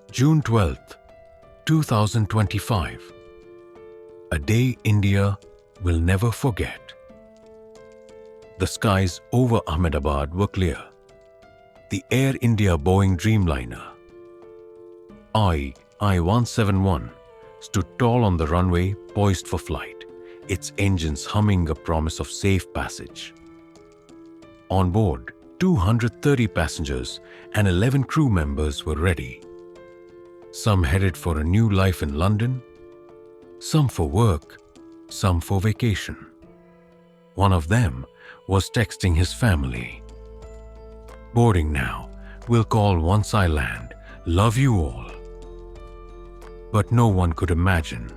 June 12th, 2025. A day India will never forget. The skies over Ahmedabad were clear. The Air India Boeing Dreamliner, AI-171, stood tall on the runway, poised for flight, its engines humming a promise of safe passage. On board, 230 passengers and 11 crew members were ready. Some headed for a new life in London, some for work, some for vacation. One of them was texting his family. "Boarding now. We'll call once I land. Love you all." But no one could imagine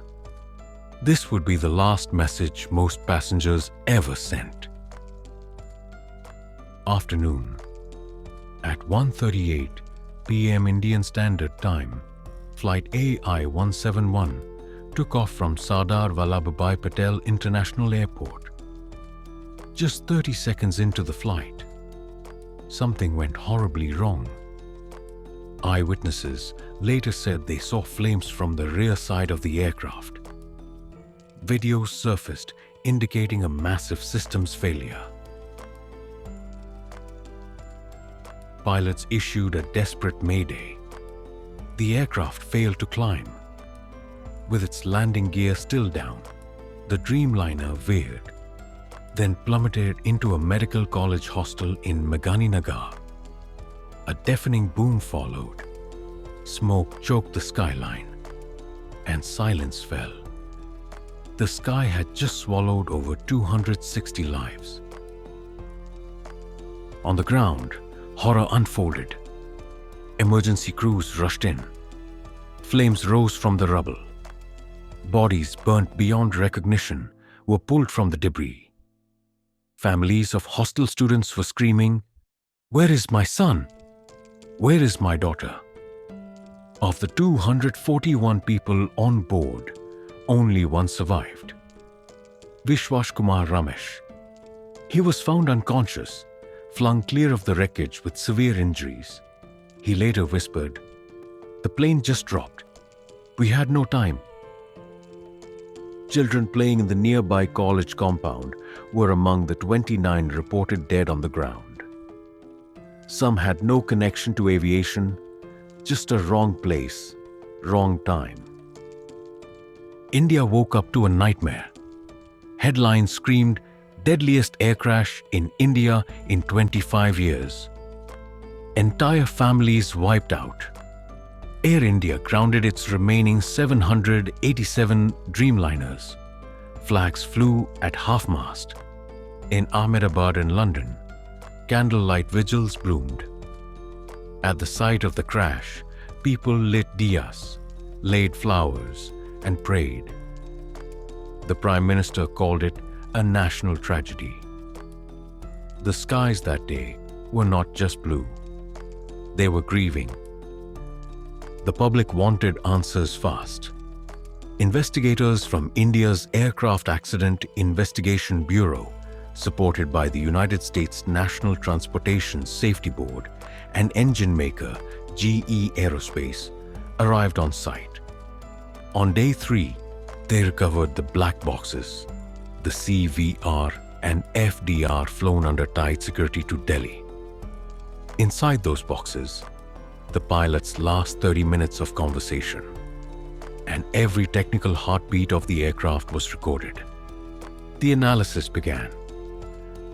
this would be the last message most passengers ever sent. Afternoon. At 1:38 p.m. Indian Standard Time, flight AI-171 took off from Sardar Vallabhbhai Patel International Airport. Just 30 seconds into the flight, something went horribly wrong. Eyewitnesses later said they saw flames from the rear side of the aircraft. Videos surfaced indicating a massive systems failure. Pilots issued a desperate mayday. The aircraft failed to climb. With its landing gear still down, the Dreamliner veered, then plummeted into a medical college hostel in Meghaninagar. A deafening boom followed. Smoke choked the skyline, and silence fell. The sky had just swallowed over 260 lives. On the ground, horror unfolded. Emergency crews rushed in. Flames rose from the rubble. Bodies burnt beyond recognition were pulled from the debris. Families of hostel students were screaming, "Where is my son? Where is my daughter?" Of the 241 people on board, only one survived. Vishwas Kumar Ramesh. He was found unconscious, flung clear of the wreckage with severe injuries. He later whispered, "The plane just dropped. We had no time." Children playing in the nearby college compound were among the 29 reported dead on the ground. Some had no connection to aviation, just a wrong place, wrong time. India woke up to a nightmare. Headlines screamed, "Deadliest air crash in India in 25 years." Entire families wiped out. Air India grounded its remaining 787 Dreamliners. Flags flew at half-mast. In Ahmedabad and London, candlelight vigils bloomed. At the site of the crash, people lit diyas, laid flowers, and prayed. The Prime Minister called it a national tragedy. The skies that day were not just blue. They were grieving. The public wanted answers fast. Investigators from India's Aircraft Accident Investigation Bureau, supported by the United States National Transportation Safety Board and engine maker GE Aerospace, arrived on site. On day 3, they recovered the black boxes, the CVR and FDR flown under tight security to Delhi. Inside those boxes, the pilot's last 30 minutes of conversation, and every technical heartbeat of the aircraft was recorded. The analysis began.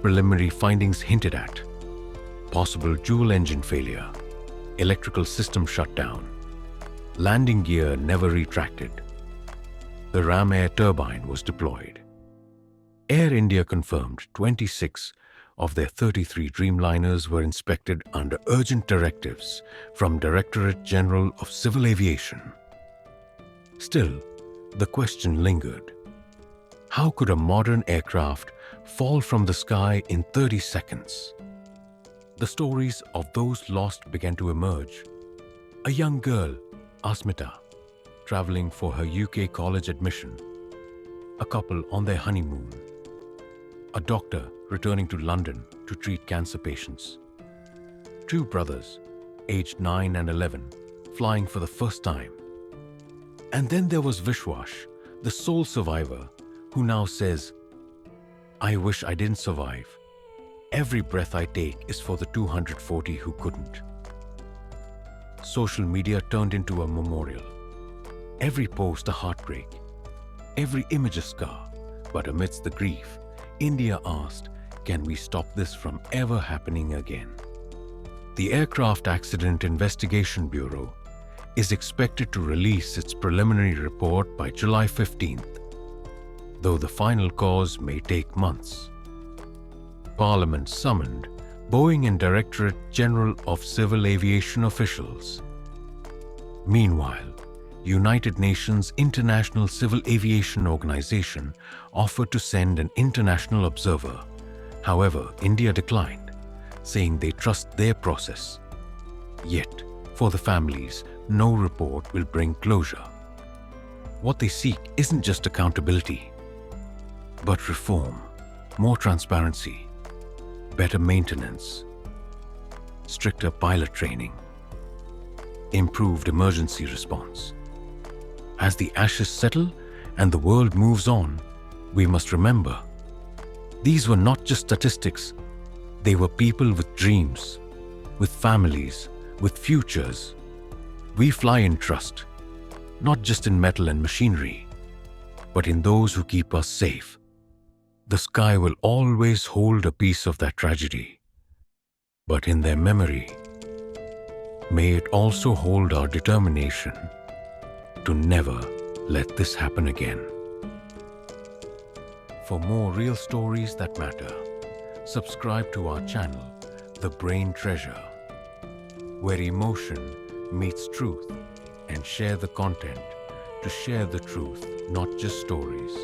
Preliminary findings hinted at possible dual engine failure, electrical system shutdown, landing gear never retracted. The ram air turbine was deployed. Air India confirmed 26 of their 33 Dreamliners were inspected under urgent directives from Directorate General of Civil Aviation. Still, the question lingered. How could a modern aircraft fall from the sky in 30 seconds? The stories of those lost began to emerge. A young girl, Asmita, traveling for her UK college admission. A couple on their honeymoon. A doctor returning to London to treat cancer patients. Two brothers, aged 9 and 11, flying for the first time. And then there was Vishwash, the sole survivor, who now says, "I wish I didn't survive. Every breath I take is for the 240 who couldn't." Social media turned into a memorial. Every post a heartbreak, every image a scar. But amidst the grief, India asked, "Can we stop this from ever happening again?" The Aircraft Accident Investigation Bureau is expected to release its preliminary report by July 15th, though the final cause may take months. Parliament summoned Boeing and Directorate General of Civil Aviation officials. Meanwhile, United Nations International Civil Aviation Organization offered to send an international observer. However, India declined, saying they trust their process. Yet, for the families, no report will bring closure. What they seek isn't just accountability, but reform, more transparency, better maintenance, stricter pilot training, improved emergency response. As the ashes settle and the world moves on, we must remember, these were not just statistics. They were people with dreams, with families, with futures. We fly in trust, not just in metal and machinery, but in those who keep us safe. The sky will always hold a piece of that tragedy, but in their memory, may it also hold our determination to never let this happen again. For more real stories that matter, subscribe to our channel, The Brain Treasure, where emotion meets truth, and share the content to share the truth, not just stories.